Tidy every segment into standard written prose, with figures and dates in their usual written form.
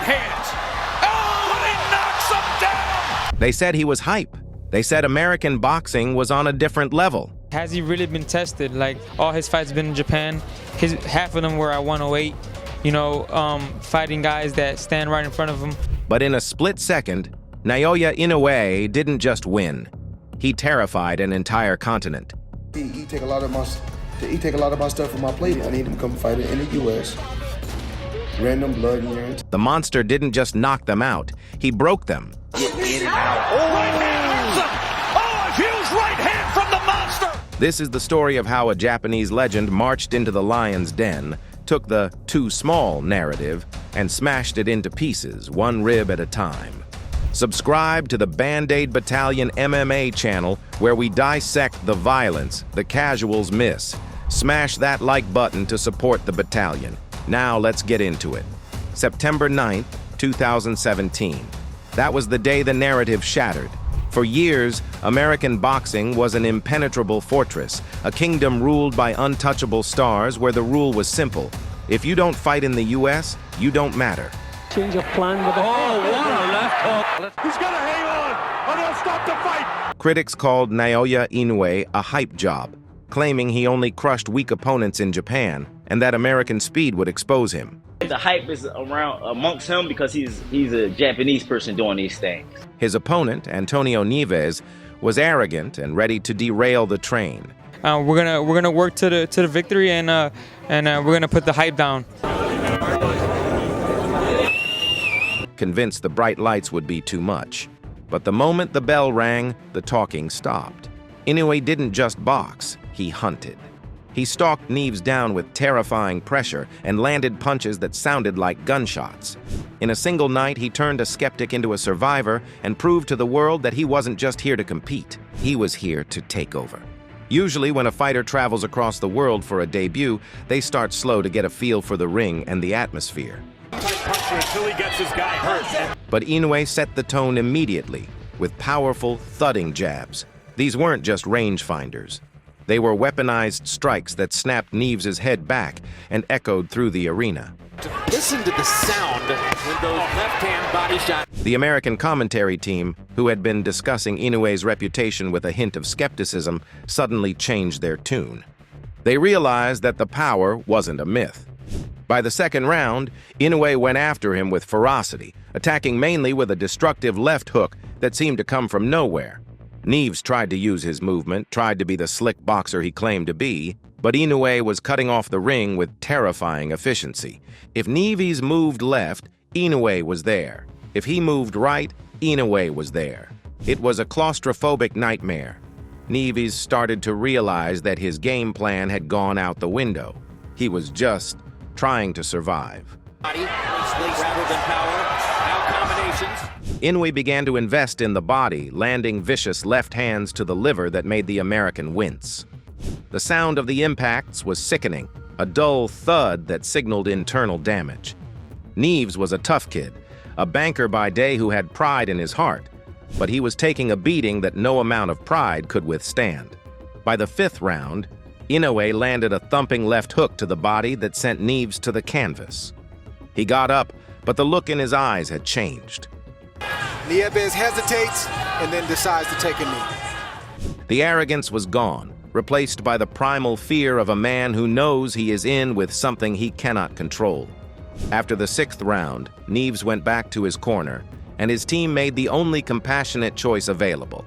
hands. Oh, and he knocks him down! They said he was hype. They said American boxing was on a different level. Has he really been tested? Like, all his fights been in Japan. Half of them were at 108, fighting guys that stand right in front of him. But in a split second, Naoya Inoue didn't just win. He terrified an entire continent. He take a lot of my stuff from my plate. I need him to come fight it in the U.S. Random blood urine. The monster didn't just knock them out, he broke them. Get in and out. Oh, right hand hurts him! Oh, a huge right hand from the monster! This is the story of how a Japanese legend marched into the lion's den, took the too small narrative, and smashed it into pieces, one rib at a time. Subscribe to the Bandaid Battalion MMA channel, where we dissect the violence the casuals miss. Smash that like button to support the battalion. Now let's get into it. September 9th, 2017. That was the day the narrative shattered. For years, American boxing was an impenetrable fortress, a kingdom ruled by untouchable stars where the rule was simple. If you don't fight in the U.S., you don't matter. Change of plan with a what a left hook. He's gonna hang on, or he'll stop the fight. Critics called Naoya Inoue a hype job, claiming he only crushed weak opponents in Japan and that American speed would expose him. The hype is around amongst him because he's a Japanese person doing these things. His opponent, Antonio Nieves, was arrogant and ready to derail the train. We're gonna work to the victory, and we're gonna put the hype down. Convinced the bright lights would be too much. But the moment the bell rang, the talking stopped. Inoue didn't just box, he hunted. He stalked Nieves down with terrifying pressure and landed punches that sounded like gunshots. In a single night, he turned a skeptic into a survivor and proved to the world that he wasn't just here to compete, he was here to take over. Usually, when a fighter travels across the world for a debut, they start slow to get a feel for the ring and the atmosphere. Until he gets his guy hurt. But Inoue set the tone immediately, with powerful, thudding jabs. These weren't just rangefinders. They were weaponized strikes that snapped Nieves' head back and echoed through the arena. Listen to the sound when those left-hand body shots. The American commentary team, who had been discussing Inoue's reputation with a hint of skepticism, suddenly changed their tune. They realized that the power wasn't a myth. By the second round, Inoue went after him with ferocity, attacking mainly with a destructive left hook that seemed to come from nowhere. Nieves tried to use his movement, tried to be the slick boxer he claimed to be, but Inoue was cutting off the ring with terrifying efficiency. If Nieves moved left, Inoue was there. If he moved right, Inoue was there. It was a claustrophobic nightmare. Nieves started to realize that his game plan had gone out the window. He was just trying to survive. Rather than power, now combinations. Inoue began to invest in the body, landing vicious left hands to the liver that made the American wince. The sound of the impacts was sickening, a dull thud that signaled internal damage. Nieves was a tough kid, a banker by day who had pride in his heart, but he was taking a beating that no amount of pride could withstand. By the fifth round, Inoue landed a thumping left hook to the body that sent Nieves to the canvas. He got up, but the look in his eyes had changed. Nieves hesitates and then decides to take a knee. The arrogance was gone, replaced by the primal fear of a man who knows he is in with something he cannot control. After the sixth round, Nieves went back to his corner, and his team made the only compassionate choice available.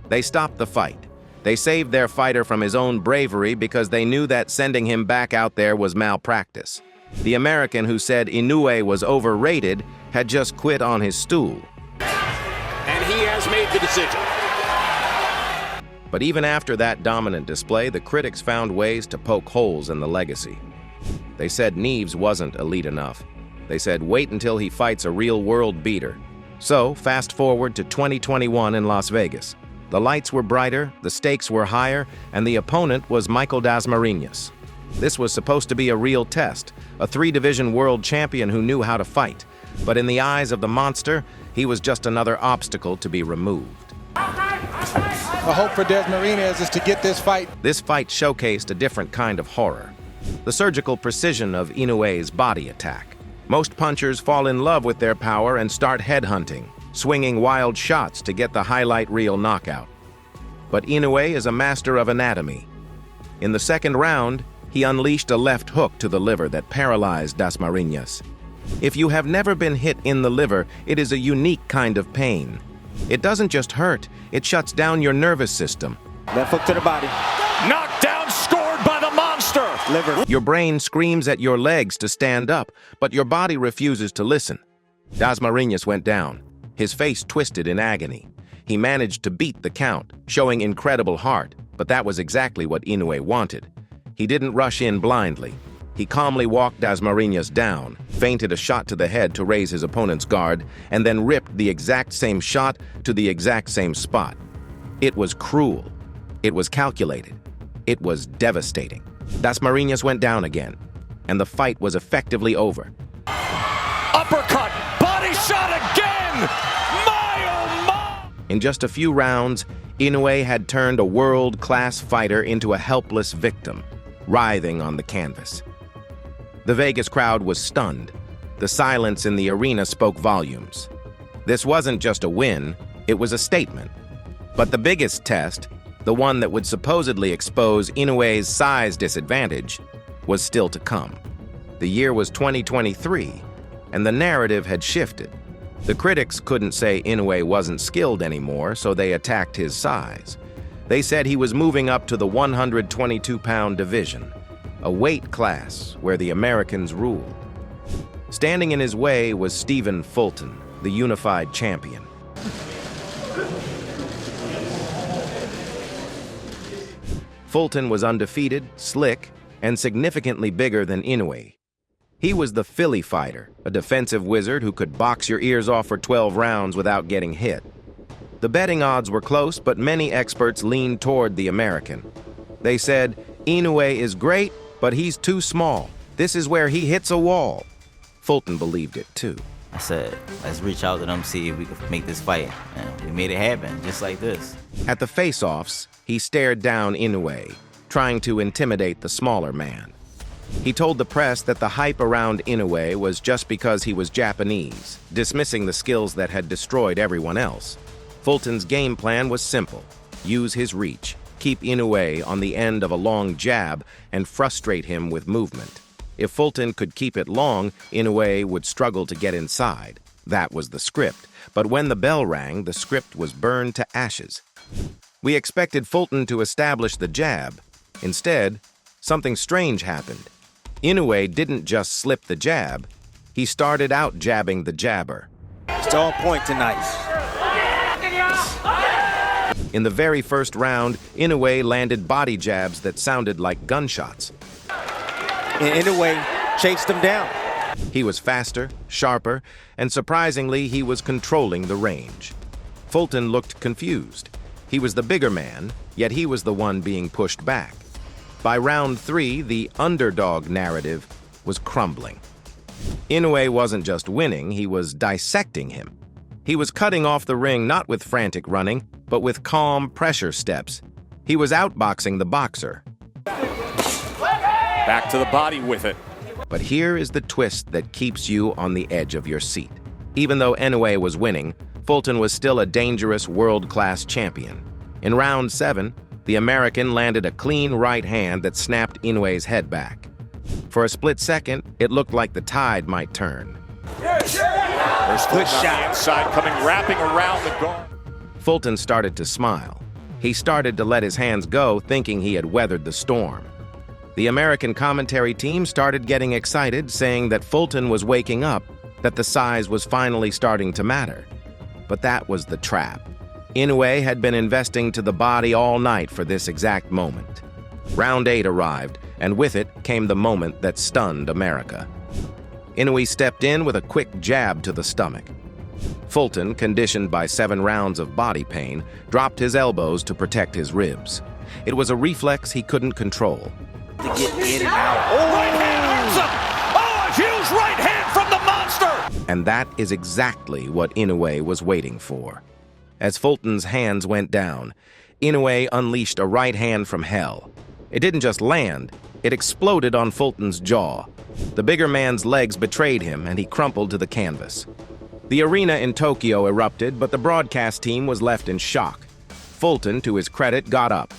They stopped the fight. They saved their fighter from his own bravery because they knew that sending him back out there was malpractice. The American who said Inoue was overrated had just quit on his stool. And he has made the decision. But even after that dominant display, the critics found ways to poke holes in the legacy. They said Nieves wasn't elite enough. They said wait until he fights a real-world beater. So, fast forward to 2021 in Las Vegas. The lights were brighter, the stakes were higher, and the opponent was Michael Dasmariñas. This was supposed to be a real test, a three-division world champion who knew how to fight. But in the eyes of the monster, he was just another obstacle to be removed. The hope for Dasmariñas is to get this fight. This fight showcased a different kind of horror. The surgical precision of Inoue's body attack. Most punchers fall in love with their power and start headhunting, swinging wild shots to get the highlight reel knockout. But Inoue is a master of anatomy. In the second round, he unleashed a left hook to the liver that paralyzed Dasmariñas. If you have never been hit in the liver, it is a unique kind of pain. It doesn't just hurt, it shuts down your nervous system. Left hook to the body. Knocked down, scored by the monster. Liver. Your brain screams at your legs to stand up, but your body refuses to listen. Dasmariñas went down, his face twisted in agony. He managed to beat the count, showing incredible heart, but that was exactly what Inoue wanted. He didn't rush in blindly. He calmly walked Dasmariñas down, feinted a shot to the head to raise his opponent's guard, and then ripped the exact same shot to the exact same spot. It was cruel. It was calculated. It was devastating. Dasmariñas went down again, and the fight was effectively over. Uppercut, body shot again! My oh my! In just a few rounds, Inoue had turned a world-class fighter into a helpless victim, writhing on the canvas. The Vegas crowd was stunned. The silence in the arena spoke volumes. This wasn't just a win, it was a statement. But the biggest test, the one that would supposedly expose Inoue's size disadvantage, was still to come. The year was 2023, and the narrative had shifted. The critics couldn't say Inoue wasn't skilled anymore, so they attacked his size. They said he was moving up to the 122-pound division, a weight class where the Americans ruled. Standing in his way was Stephen Fulton, the unified champion. Fulton was undefeated, slick, and significantly bigger than Inoue. He was the Philly fighter, a defensive wizard who could box your ears off for 12 rounds without getting hit. The betting odds were close, but many experts leaned toward the American. They said, Inoue is great, but he's too small. This is where he hits a wall. Fulton believed it too. I said, let's reach out to them, see if we can make this fight. And we made it happen, just like this. At the face-offs, he stared down Inoue, trying to intimidate the smaller man. He told the press that the hype around Inoue was just because he was Japanese, dismissing the skills that had destroyed everyone else. Fulton's game plan was simple: use his reach, keep Inoue on the end of a long jab, and frustrate him with movement. If Fulton could keep it long, Inoue would struggle to get inside. That was the script. But when the bell rang, the script was burned to ashes. We expected Fulton to establish the jab. Instead, something strange happened. Inoue didn't just slip the jab, he started out jabbing the jabber. It's on point tonight. In the very first round, Inoue landed body jabs that sounded like gunshots. And Inoue chased him down. He was faster, sharper, and surprisingly, he was controlling the range. Fulton looked confused. He was the bigger man, yet he was the one being pushed back. By round 3, the underdog narrative was crumbling. Inoue wasn't just winning, he was dissecting him. He was cutting off the ring not with frantic running, but with calm pressure steps. He was outboxing the boxer. Back to the body with it. But here is the twist that keeps you on the edge of your seat. Even though Inoue was winning, Fulton was still a dangerous world-class champion. In round 7, the American landed a clean right hand that snapped Inoue's head back. For a split second, it looked like the tide might turn. There's Fulton on the inside, coming wrapping around the guard. Fulton started to smile. He started to let his hands go, thinking he had weathered the storm. The American commentary team started getting excited, saying that Fulton was waking up, that the size was finally starting to matter. But that was the trap. Inoue had been investing to the body all night for this exact moment. Round 8 arrived, and with it came the moment that stunned America. Inoue stepped in with a quick jab to the stomach. Fulton, conditioned by 7 rounds of body pain, dropped his elbows to protect his ribs. It was a reflex he couldn't control. To get in and out. Oh, right hand hurts him! Oh, a huge right hand from the monster! And that is exactly what Inoue was waiting for. As Fulton's hands went down, Inoue unleashed a right hand from hell. It didn't just land, it exploded on Fulton's jaw, The bigger man's legs betrayed him, and he crumpled to the canvas. The arena in Tokyo erupted, but the broadcast team was left in shock. Fulton, to his credit, got up.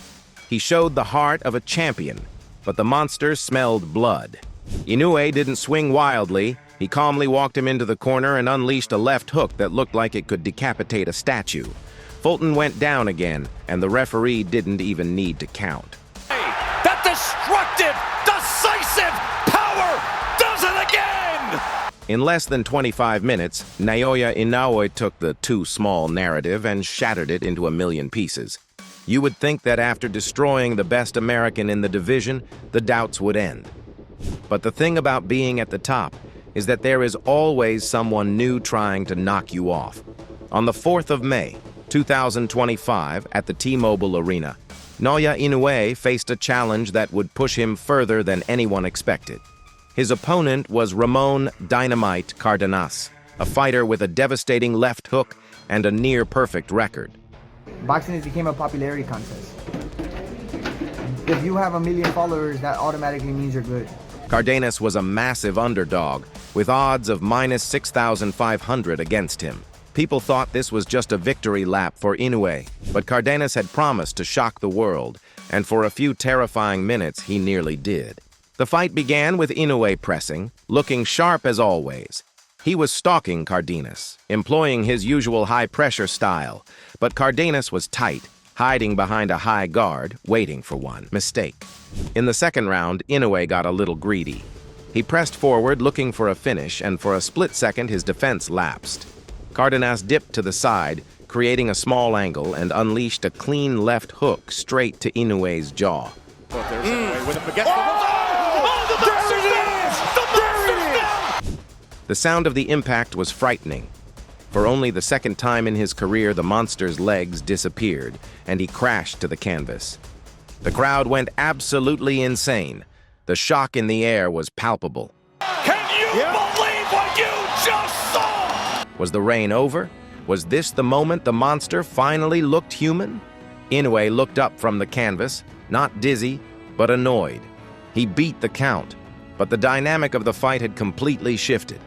He showed the heart of a champion, but the monster smelled blood. Inoue didn't swing wildly. He calmly walked him into the corner and unleashed a left hook that looked like it could decapitate a statue. Fulton went down again, and the referee didn't even need to count. That destructive, decisive power does it again! In less than 25 minutes, Naoya Inoue took the too small narrative and shattered it into a million pieces. You would think that after destroying the best American in the division, the doubts would end. But the thing about being at the top is that there is always someone new trying to knock you off. On the 4th of May, 2025, at the T-Mobile Arena, Naoya Inoue faced a challenge that would push him further than anyone expected. His opponent was Ramon "Dynamite" Cardenas, a fighter with a devastating left hook and a near-perfect record. Boxing has become a popularity contest. If you have 1 million followers, that automatically means you're good. Cardenas was a massive underdog, with odds of minus 6,500 against him. People thought this was just a victory lap for Inoue, but Cardenas had promised to shock the world, and for a few terrifying minutes he nearly did. The fight began with Inoue pressing, looking sharp as always. He was stalking Cardenas, employing his usual high-pressure style, but Cardenas was tight, hiding behind a high guard, waiting for one mistake. In the second round, Inoue got a little greedy. He pressed forward looking for a finish, and for a split second his defense lapsed. Cardenas dipped to the side, creating a small angle, and unleashed a clean left hook straight to Inoue's jaw. The sound of the impact was frightening. For only the second time in his career, the monster's legs disappeared, and he crashed to the canvas. The crowd went absolutely insane. The shock in the air was palpable. Can you believe what you just saw? Was the reign over? Was this the moment the monster finally looked human? Inoue looked up from the canvas, not dizzy, but annoyed. He beat the count, but the dynamic of the fight had completely shifted.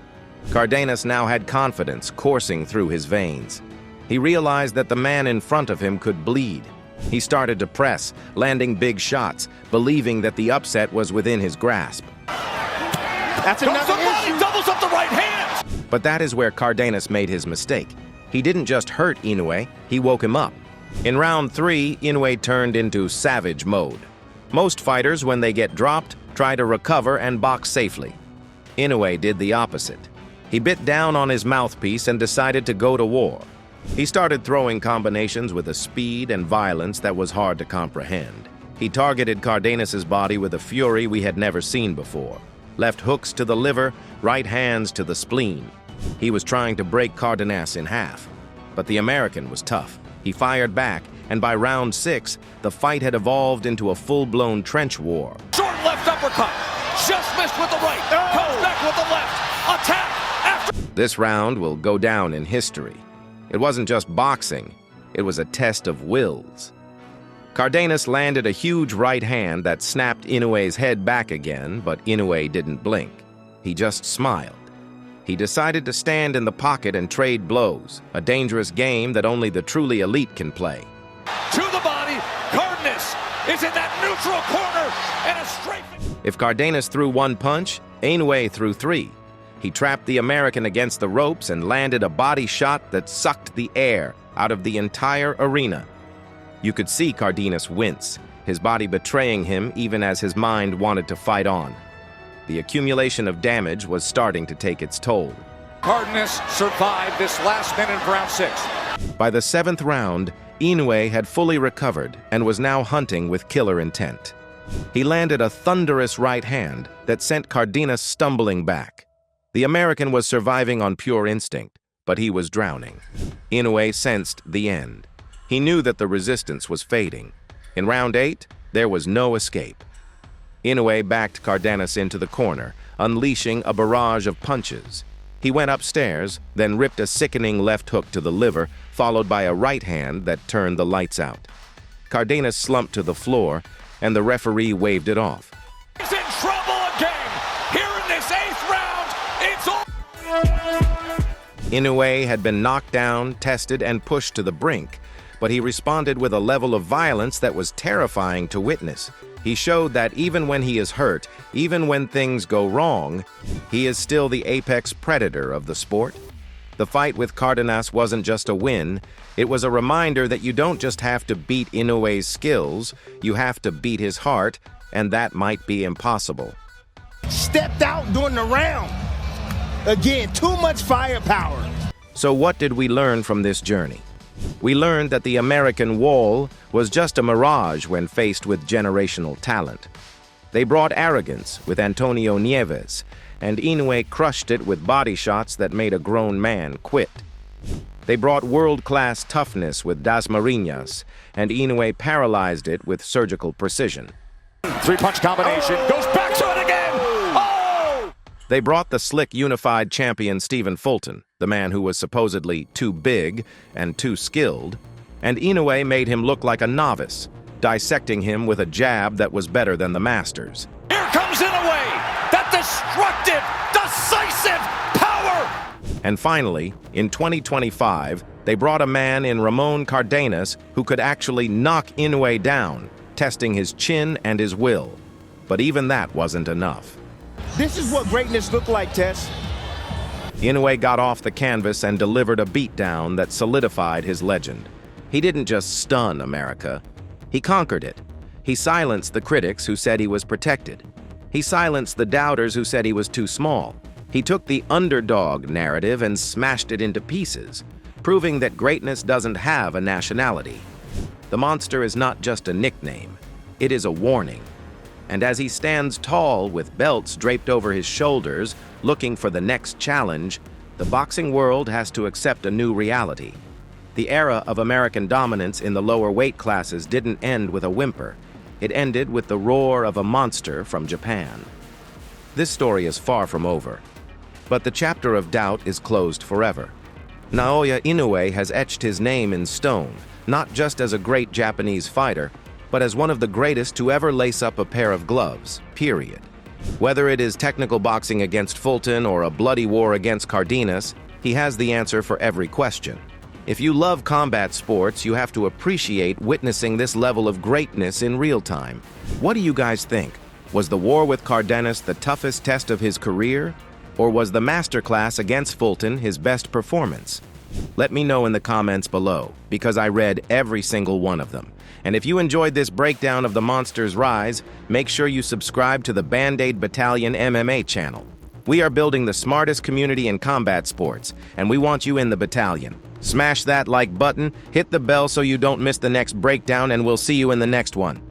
Cardenas now had confidence coursing through his veins. He realized that the man in front of him could bleed. He started to press, landing big shots, believing that the upset was within his grasp. That's another issue. Doubles up the right hand. But that is where Cardenas made his mistake. He didn't just hurt Inoue, he woke him up. In round 3, Inoue turned into savage mode. Most fighters, when they get dropped, try to recover and box safely. Inoue did the opposite. He bit down on his mouthpiece and decided to go to war. He started throwing combinations with a speed and violence that was hard to comprehend. He targeted Cardenas's body with a fury we had never seen before. Left hooks to the liver, right hands to the spleen. He was trying to break Cardenas in half. But the American was tough. He fired back, and by round 6, the fight had evolved into a full-blown trench war. Short left uppercut. Just missed with the right. Comes back with the left. Attack. This round will go down in history. It wasn't just boxing, it was a test of wills. Cardenas landed a huge right hand that snapped Inoue's head back again, but Inoue didn't blink. He just smiled. He decided to stand in the pocket and trade blows, a dangerous game that only the truly elite can play. To the body, Cardenas is in that neutral corner and a straight... If Cardenas threw one punch, Inoue threw 3. He trapped the American against the ropes and landed a body shot that sucked the air out of the entire arena. You could see Cardenas wince, his body betraying him even as his mind wanted to fight on. The accumulation of damage was starting to take its toll. Cardenas survived this last minute of round 6. By the 7th round, Inoue had fully recovered and was now hunting with killer intent. He landed a thunderous right hand that sent Cardenas stumbling back. The American was surviving on pure instinct, but he was drowning. Inoue sensed the end. He knew that the resistance was fading. In round 8, there was no escape. Inoue backed Cardenas into the corner, unleashing a barrage of punches. He went upstairs, then ripped a sickening left hook to the liver, followed by a right hand that turned the lights out. Cardenas slumped to the floor, and the referee waved it off. He's in trouble again! Here in this Inoue had been knocked down, tested, and pushed to the brink, but he responded with a level of violence that was terrifying to witness. He showed that even when he is hurt, even when things go wrong, he is still the apex predator of the sport. The fight with Cardenas wasn't just a win, it was a reminder that you don't just have to beat Inoue's skills, you have to beat his heart, and that might be impossible. Stepped out during the round. Again, too much firepower. So what did we learn from this journey? We learned that the American wall was just a mirage when faced with generational talent. They brought arrogance with Antonio Nieves, and Inoue crushed it with body shots that made a grown man quit. They brought world-class toughness with Dasmariñas, and Inoue paralyzed it with surgical precision. Three-punch combination, goes back to it again! Oh! They brought the slick unified champion Stephen Fulton, the man who was supposedly too big and too skilled, and Inoue made him look like a novice, dissecting him with a jab that was better than the master's. Here comes Inoue! That destructive, decisive power! And finally, in 2025, they brought a man in Ramon Cardenas who could actually knock Inoue down, testing his chin and his will. But even that wasn't enough. This is what greatness looked like, Tess. Inoue got off the canvas and delivered a beatdown that solidified his legend. He didn't just stun America, he conquered it. He silenced the critics who said he was protected. He silenced the doubters who said he was too small. He took the underdog narrative and smashed it into pieces, proving that greatness doesn't have a nationality. The monster is not just a nickname, it is a warning. And as he stands tall with belts draped over his shoulders, looking for the next challenge, the boxing world has to accept a new reality. The era of American dominance in the lower weight classes didn't end with a whimper. It ended with the roar of a monster from Japan. This story is far from over, but the chapter of doubt is closed forever. Naoya Inoue has etched his name in stone, not just as a great Japanese fighter, but as one of the greatest to ever lace up a pair of gloves, period. Whether it is technical boxing against Fulton or a bloody war against Cardenas, he has the answer for every question. If you love combat sports, you have to appreciate witnessing this level of greatness in real time. What do you guys think? Was the war with Cardenas the toughest test of his career? Or was the masterclass against Fulton his best performance? Let me know in the comments below, because I read every single one of them. And if you enjoyed this breakdown of the monster's rise, make sure you subscribe to the Bandaid Battalion MMA channel. We are building the smartest community in combat sports, and we want you in the battalion. Smash that like button, hit the bell so you don't miss the next breakdown, and we'll see you in the next one.